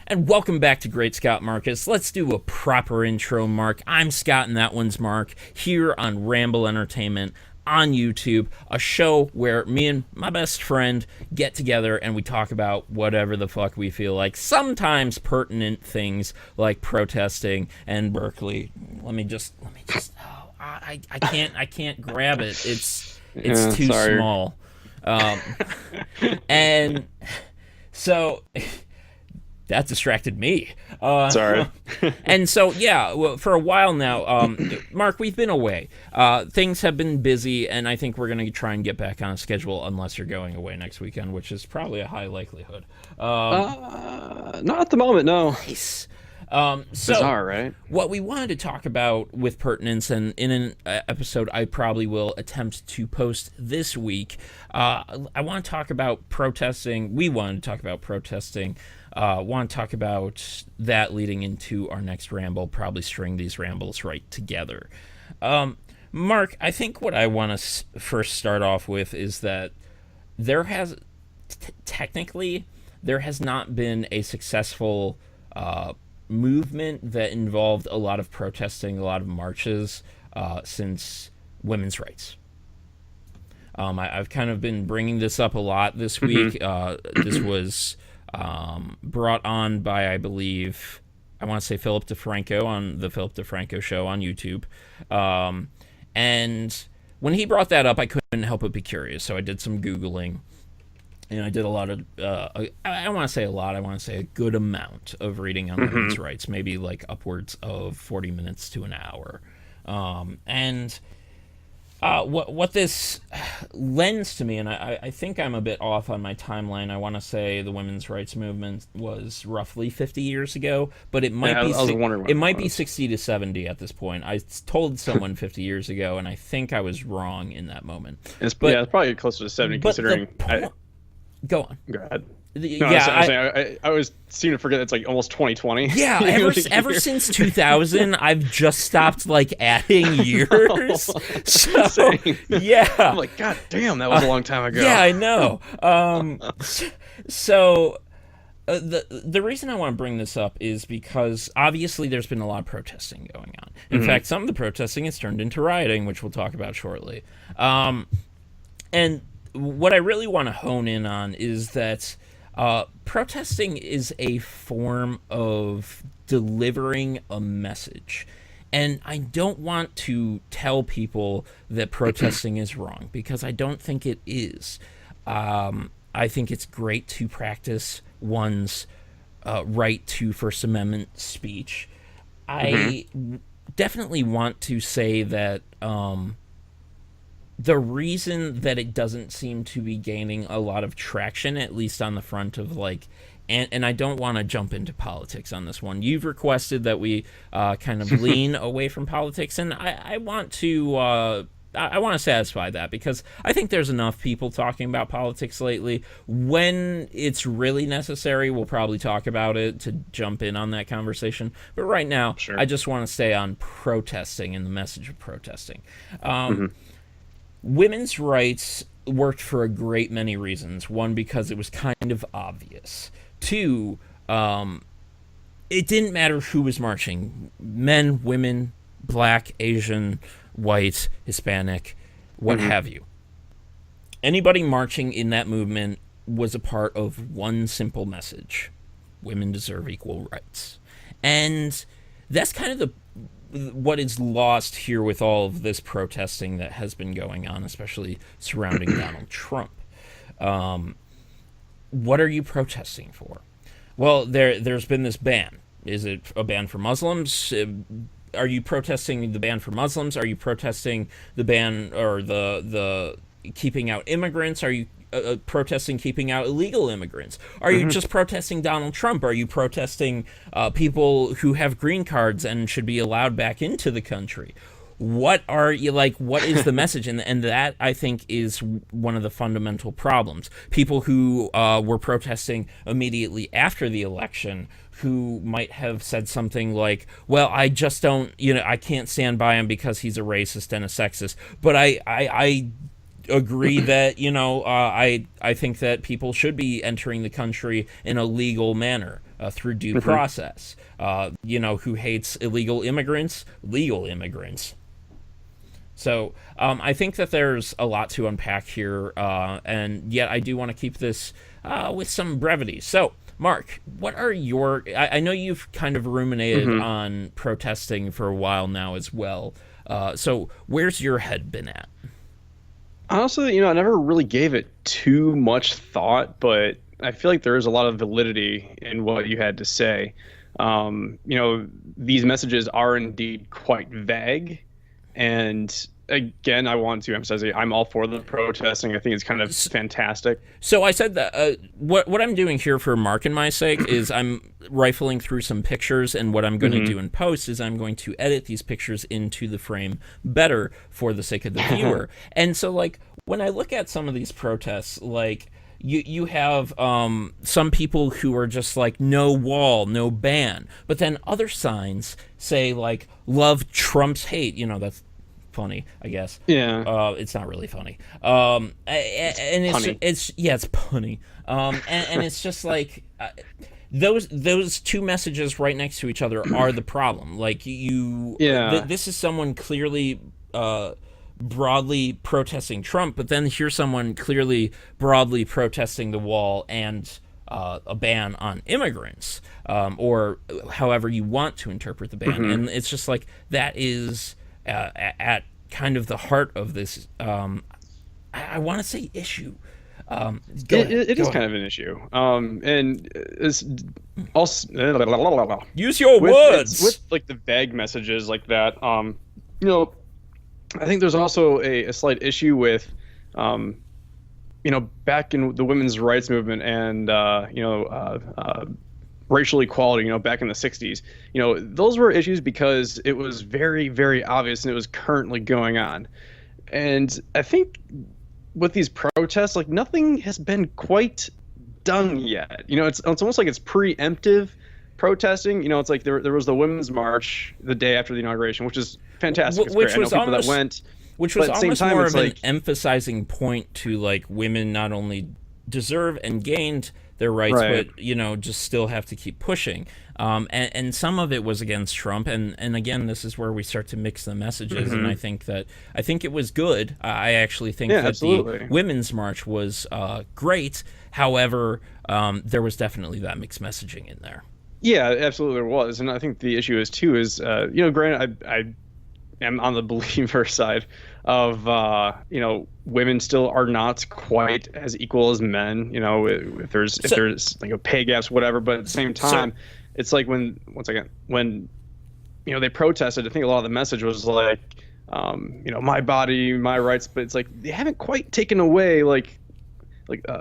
And welcome back to Great Scott Marcus. Let's do a proper intro, Mark. I'm Scott and that one's Mark, here on Ramble Entertainment on YouTube, a show where me and my best friend get together and we talk about whatever the fuck we feel like. Sometimes pertinent things like protesting and Berkeley. Let me just. Oh, I can't grab it. It's too small. And so that distracted me. Sorry. And so, yeah, for a while now, Mark, we've been away. Things have been busy, and I think we're going to try and get back on a schedule unless you're going away next weekend, which is probably a high likelihood. Not at the moment, no. Nice. Bizarre, right? What we wanted to talk about with pertinence, and in an episode I probably will attempt to post this week, I want to talk about protesting. We wanted to talk about protesting. Want to talk about that leading into our next ramble, probably string these rambles right together. Mark, I think what I want to first start off with is that there has, technically, there has not been a successful movement that involved a lot of protesting, a lot of marches since women's rights. I've kind of been bringing this up a lot this week. This was brought on by, I believe, I want to say Philip DeFranco on the Philip DeFranco show on YouTube. And when he brought that up, I couldn't help but be curious. So I did some Googling. And I did a lot of, I don't want to say a lot, I want to say a good amount of reading on women's rights, maybe like upwards of 40 minutes to an hour. What this lends to me, and I think I'm a bit off on my timeline. I want to say the women's rights movement was roughly 50 years ago, but it might be 60 to 70 at this point. I told someone 50 years ago, and I think I was wrong in that moment. It's probably closer to 70 considering... Go on. Go ahead. I always seem to forget it's like almost 2020. Yeah, ever since 2000, I've just stopped like adding years. So yeah, I'm like, God damn, that was a long time ago. Yeah, I know. The reason I want to bring this up is because obviously there's been a lot of protesting going on. In fact, some of the protesting has turned into rioting, which we'll talk about shortly. And what I really want to hone in on is that protesting is a form of delivering a message. And I don't want to tell people that protesting is wrong, because I don't think it is. I think it's great to practice one's right to First Amendment speech. I definitely want to say that the reason that it doesn't seem to be gaining a lot of traction, at least on the front of like, and I don't want to jump into politics on this one. You've requested that we kind of lean away from politics, and I want to satisfy that, because I think there's enough people talking about politics lately. When it's really necessary, we'll probably talk about it to jump in on that conversation. But right now, sure. I just want to stay on protesting and the message of protesting. Women's rights worked for a great many reasons. One, because it was kind of obvious. Two, it didn't matter who was marching. Men, women, black, Asian, white, Hispanic, what have you. Anybody marching in that movement was a part of one simple message. Women deserve equal rights. And that's kind of what is lost here with all of this protesting that has been going on, especially surrounding Donald Trump. What are you protesting for? Well, there's been this ban. Is it a ban for Muslims? Are you protesting the ban for Muslims? Are you protesting the ban or the keeping out immigrants? Are you protesting keeping out illegal immigrants? Are you just protesting Donald Trump? Are you protesting people who have green cards and should be allowed back into the country? What are you like? What is the message? And that, I think, is one of the fundamental problems. People who were protesting immediately after the election, who might have said something like, well, I just don't, I can't stand by him because he's a racist and a sexist. But I agree that, I think that people should be entering the country in a legal manner. through due process. Who hates illegal immigrants? Legal immigrants. So I think that there's a lot to unpack here, and yet I do want to keep this with some brevity. So, Mark, what are your... I know you've kind of ruminated on protesting for a while now as well. So where's your head been at? Honestly, I never really gave it too much thought, but I feel like there is a lot of validity in what you had to say. These messages are indeed quite vague. And again, I want to emphasize I'm all for the protesting. I think it's kind of fantastic. So I said that what I'm doing here for Mark and my sake is I'm rifling through some pictures, and what I'm going to do in post is I'm going to edit these pictures into the frame better for the sake of the viewer. And so, like, when I look at some of these protests, like, you have some people who are just like, no wall, no ban. But then other signs say, like, love Trump's hate. That's funny, I guess. Yeah. It's not really funny. And it's punny. And it's just like those two messages right next to each other are the problem. Like this is someone clearly broadly protesting Trump, but then here's someone clearly broadly protesting the wall and a ban on immigrants, or however you want to interpret the ban. And it's just like that is at kind of the heart of this. I want to say issue. It is kind of an issue. And it's also use your words with like the vague messages like that. I think there's also a slight issue with, back in the women's rights movement and racial equality, back in the 60s, those were issues because it was very, very obvious and it was currently going on. And I think with these protests, like, nothing has been quite done yet. It's almost like it's preemptive protesting. It's like there was the Women's March the day after the inauguration, which is fantastic. Which was people that went, which was almost more of an emphasizing point to, like, women not only deserve and gained their rights, but just still have to keep pushing. And some of it was against Trump, and again, this is where we start to mix the messages. And I think it was good. I actually think that absolutely. The Women's March was great. However, there was definitely that mixed messaging in there. Yeah, absolutely there was, and I think the issue is granted, I am on the believer side of women still are not quite as equal as men. If there's like pay gaps, whatever. But at the same time, it's like when they protested, I think a lot of the message was like, my body, my rights. But it's like they haven't quite taken away like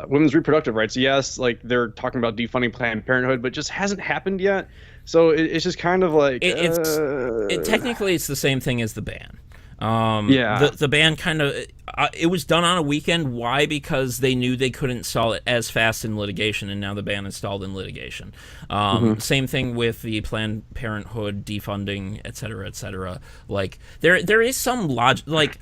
women's reproductive rights. Yes, like they're talking about defunding Planned Parenthood, but it just hasn't happened yet. So it's just kind of like technically it's the same thing as the ban. Yeah. The ban kind of it was done on a weekend. Why? Because they knew they couldn't stall it as fast in litigation, and now the ban is stalled in litigation. Same thing with the Planned Parenthood defunding, et cetera, et cetera. Like there is some logic. Like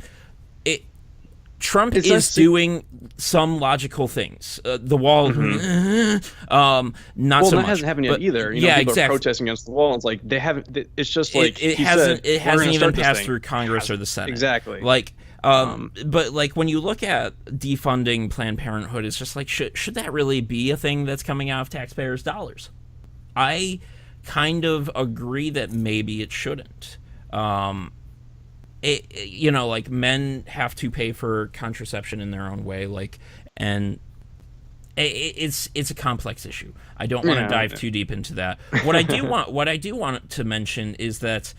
Trump is doing some logical things. The wall, not so much. That hasn't happened yet either. People exactly. are protesting against the wall. It's like they haven't. It's just like it hasn't even passed through Congress or the Senate. Exactly. Like, but like when you look at defunding Planned Parenthood, it's just like should that really be a thing that's coming out of taxpayers' dollars? I kind of agree that maybe it shouldn't. Like men have to pay for contraception in their own way, like, and it's a complex issue. I don't want to dive too deep into that. What I do want to mention is that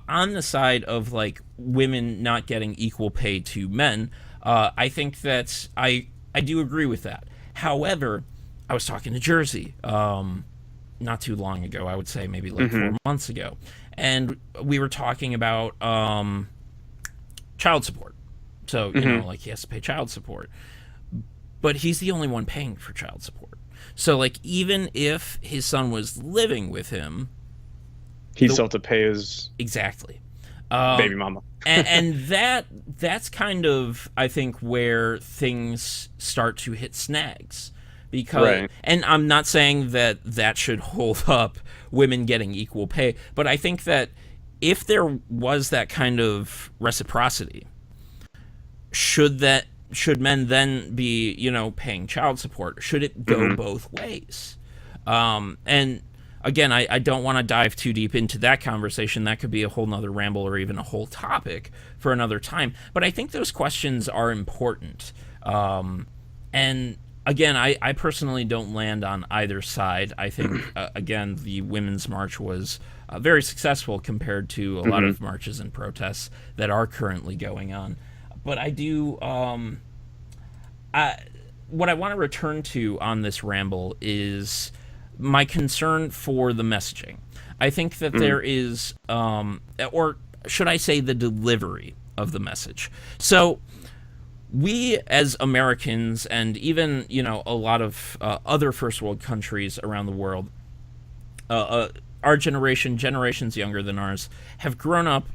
on the side of like women not getting equal pay to men, I think that I do agree with that. However, I was talking to Jersey not too long ago. I would say maybe like 4 months ago, and we were talking about child support. So, like he has to pay child support. But he's the only one paying for child support. So, like, even if his son was living with him, he'd still have to pay his baby mama. and that's kind of, I think, where things start to hit snags. because, and I'm not saying that that should hold up women getting equal pay, but I think that if there was that kind of reciprocity, should men then be, you know, paying child support? Should it go both ways? And again, I don't want to dive too deep into that conversation. That could be a whole nother ramble or even a whole topic for another time. But I think those questions are important. And again, I personally don't land on either side. I think, again, the Women's March was very successful compared to a lot of marches and protests that are currently going on. But I do, what I want to return to on this ramble is my concern for the messaging. I think that there is, or should I say the delivery of the message. So we as Americans, and even, you know, a lot of other first world countries around the world, our generation, generations younger than ours, have grown up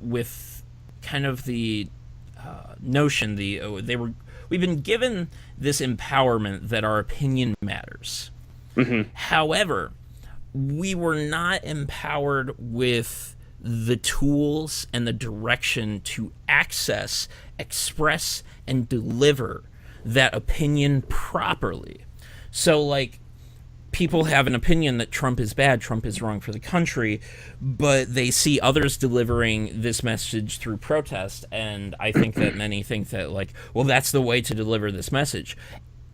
with kind of the notion, we've been given this empowerment that our opinion matters. However, we were not empowered with the tools and the direction to access, express, and deliver that opinion properly. So, like, people have an opinion that Trump is bad, Trump is wrong for the country, but they see others delivering this message through protest, and I think that many think that, like, well, that's the way to deliver this message.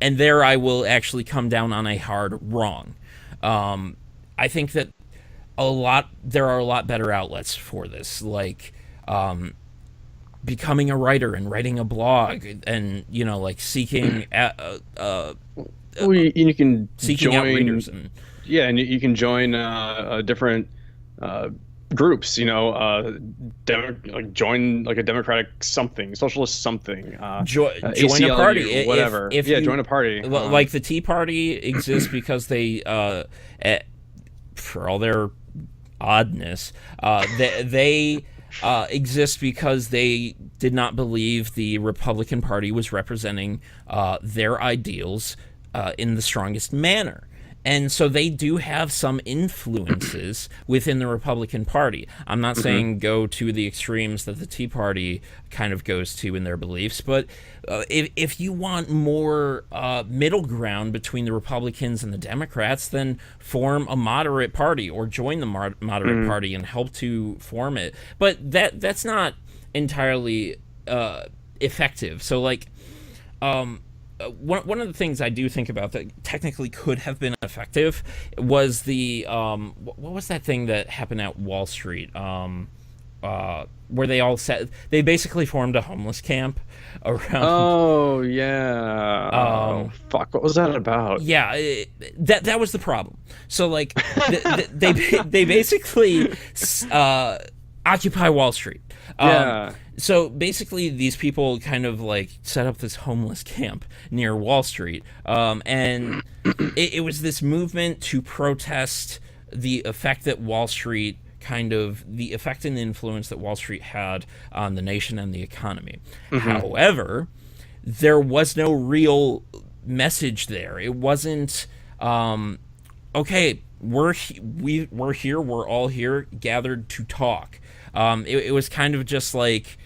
And there I will actually come down on a hard wrong. I think that there are a lot better outlets for this, like becoming a writer and writing a blog, and, you know, like seeking you can seeking join, out readers, and and you can join different groups, you know, join like a democratic something, socialist something, join a party, or whatever. If join a party. Like the Tea Party exists because they, for all their oddness, they exist because they did not believe the Republican Party was representing their ideals in the strongest manner. And so they do have some influences within the Republican Party. I'm not saying go to the extremes that the Tea Party kind of goes to in their beliefs, but if you want more middle ground between the Republicans and the Democrats, then form a moderate party or join the moderate party and help to form it. But that's not entirely effective. So, like, one of the things I do think about that technically could have been effective was the what was that thing that happened at Wall Street, where they basically formed a homeless camp around. Oh yeah. Fuck, what was that about? Yeah, that was the problem. So, like, they basically Occupy Wall Street. So basically, these people kind of like set up this homeless camp near Wall Street, and it was this movement to protest the effect that Wall Street the effect and the influence that Wall Street had on the nation and the economy. However, there was no real message there. It wasn't, okay, we're here, we're all here, gathered to talk. It was kind of just like,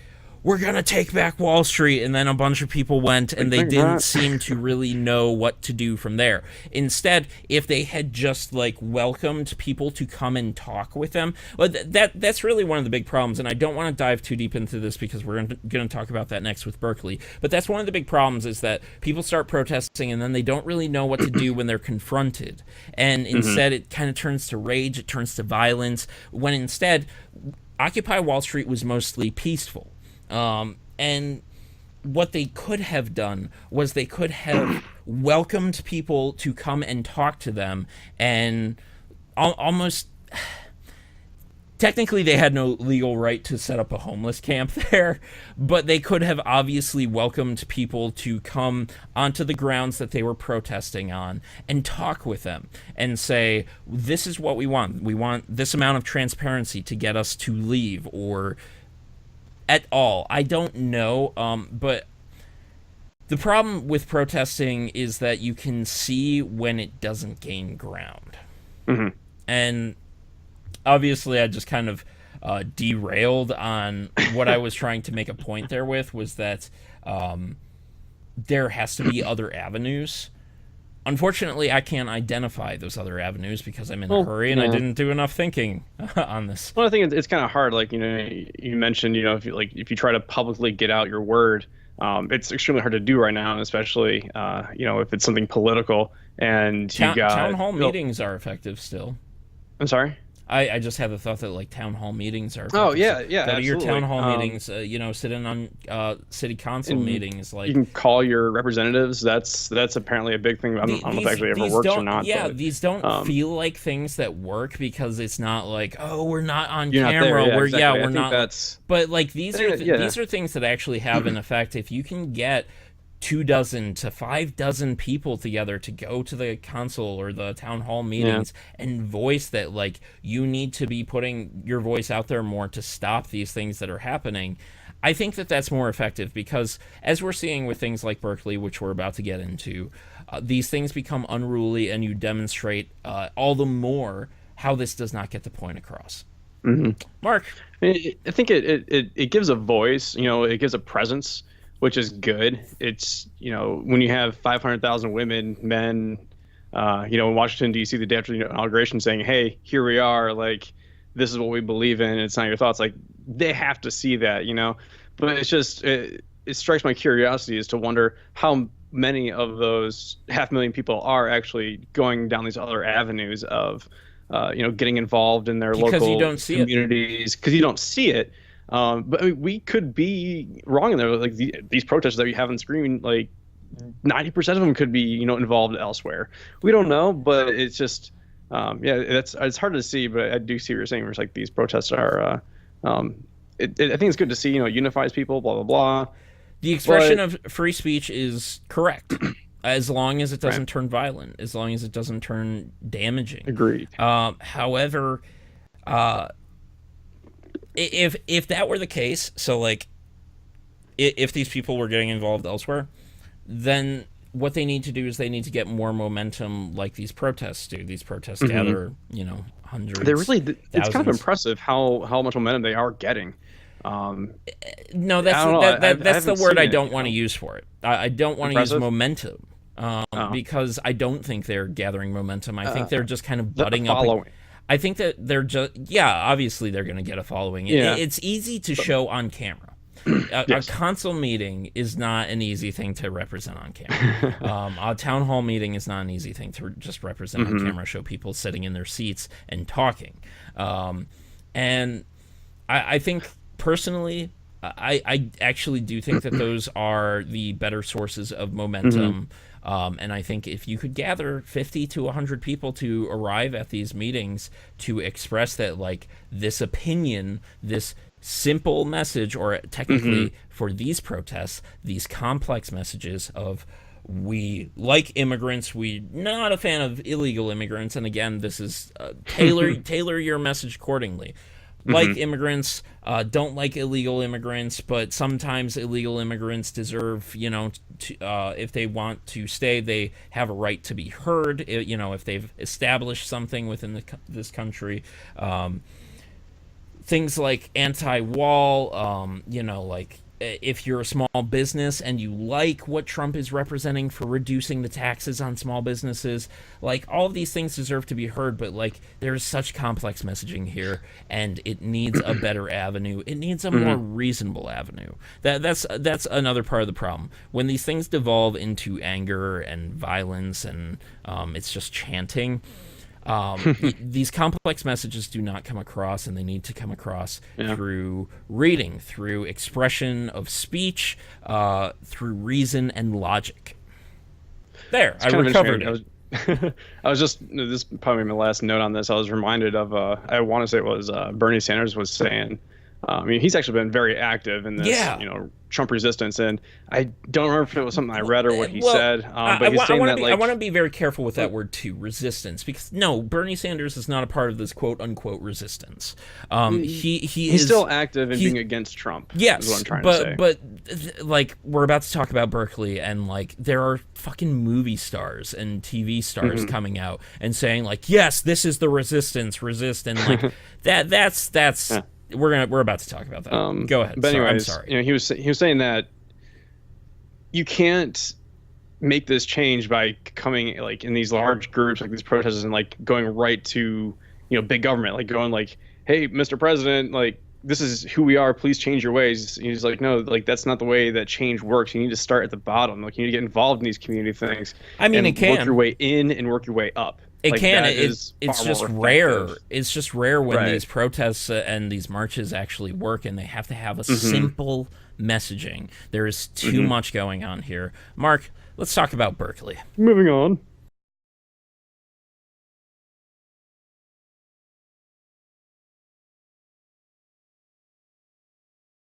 we're going to take back Wall Street, and then a bunch of people went, and they didn't seem to really know what to do from there. Instead, if they had just, like, welcomed people to come and talk with them, well, that's really one of the big problems, and I don't want to dive too deep into this because we're going to talk about that next with Berkeley, but that's one of the big problems, is that people start protesting, and then they don't really know what to do when they're confronted, and instead it kind of turns to rage, it turns to violence, when instead Occupy Wall Street was mostly peaceful. And what they could have done was they could have welcomed people to come and talk to them, and almost technically they had no legal right to set up a homeless camp there, but they could have obviously welcomed people to come onto the grounds that they were protesting on and talk with them and say, this is what we want. We want this amount of transparency to get us to leave, or at all. I don't know, but The problem with protesting is that you can see when it doesn't gain ground. Mm-hmm. And obviously, I just kind of derailed on what I was trying to make a point there with, was that there has to be other avenues. Unfortunately, I can't identify those other avenues because I'm in a hurry and I didn't do enough thinking on this. Well, I think it's kind of hard. Like, you mentioned, if you try to publicly get out your word, it's extremely hard to do right now, and especially, if it's something political and you got town hall meetings are effective still. I'm sorry. I just have the thought that like town hall meetings are effective. Oh yeah, Go to your absolutely. town hall meetings. Sit in on city council meetings. Like, you can call your representatives. That's apparently a big thing. I don't know if it actually ever works or not. Yeah, but, these don't feel like things that work because it's not like, oh, we're not on you're camera. Not there. Yeah, exactly. We're not. That's... But like these are things that actually have an effect. If you can get 24 to 5 people together to go to the council or the town hall meetings and voice that, like, you need to be putting your voice out there more to stop these things that are happening, I think that that's more effective, because as we're seeing with things like Berkeley, which we're about to get into, these things become unruly, and you demonstrate all the more how this does not get the point across. Mm-hmm. Mark? I think it gives a voice, it gives a presence, which is good. It's, when you have 500,000 women, men, in Washington, D.C. the day after the inauguration saying, hey, here we are, like, this is what we believe in, it's not your thoughts. Like, they have to see that, But it's just, it strikes my curiosity as to wonder how many of those 500,000 people are actually going down these other avenues of, getting involved in their local communities, because you don't see it. But I mean, we could be wrong in there. Like these protests that we have on screen, like 90% of them could be, involved elsewhere. We don't know, but it's just, it's hard to see. But I do see what you're saying. Where it's like these protests are, I think it's good to see, unifies people, blah blah blah. The expression of free speech is correct, as long as it doesn't turn violent, as long as it doesn't turn damaging. Agreed. However, if that were the case, so like if these people were getting involved elsewhere, then what they need to do is they need to get more momentum, like these protests do. These protests gather, hundreds. It's kind of impressive how much momentum they are getting. No, that's the word I don't want to use for it. I don't want to use momentum, because I don't think they're gathering momentum. I think they're just kind of butting up. I think that they're just, obviously they're going to get a following. It's easy to show on camera. A council meeting is not an easy thing to represent on camera. A town hall meeting is not an easy thing to just represent on camera, show people sitting in their seats and talking. And I think, personally, I actually do think that those are the better sources of momentum. And I think if you could gather 50 to 100 people to arrive at these meetings to express that, like, this opinion, this simple message, or technically for these protests, these complex messages of, we like immigrants, we're not a fan of illegal immigrants, and again, this is tailor your message accordingly. Like immigrants, don't like illegal immigrants, but sometimes illegal immigrants deserve, if they want to stay, they have a right to be heard, if they've established something within this country. Things like anti-wall, like, if you're a small business and you like what Trump is representing for reducing the taxes on small businesses, like, all of these things deserve to be heard, but, like, there's such complex messaging here, and it needs a better avenue. It needs a more reasonable avenue. That's another part of the problem. When these things devolve into anger and violence and it's just chanting, these complex messages do not come across, and they need to come across through reading, through expression of speech, through reason and logic. There, I recovered it. I was just, this is probably my last note on this. I was reminded of, I want to say it was Bernie Sanders was saying, I mean, he's actually been very active in this, Yeah. Trump resistance, and I don't remember if it was something I read or what he Well, said, but he's saying that, I want to be very careful with that word too, resistance, because no, Bernie Sanders is not a part of this quote unquote resistance. He's is still active in being against Trump. Yes, is what I'm trying to say. but like we're about to talk about Berkeley, and like there are fucking movie stars and TV stars coming out and saying like, yes, this is the resistance, and like that's. Yeah. We're about to talk about that. Go ahead. But anyways, I'm sorry. He was saying that you can't make this change by coming like in these large groups like these protesters and like going right to big government, like going like, hey, Mr. President, like this is who we are, please change your ways. And he's like, no, like that's not the way that change works. You need to start at the bottom. Like you need to get involved in these community things. I mean, it can work your way in and work your way up. It like, can. It's just rare. It's just rare when Right. these protests and these marches actually work, and they have to have a simple messaging. There is too much going on here. Mark, let's talk about Berkeley. Moving on.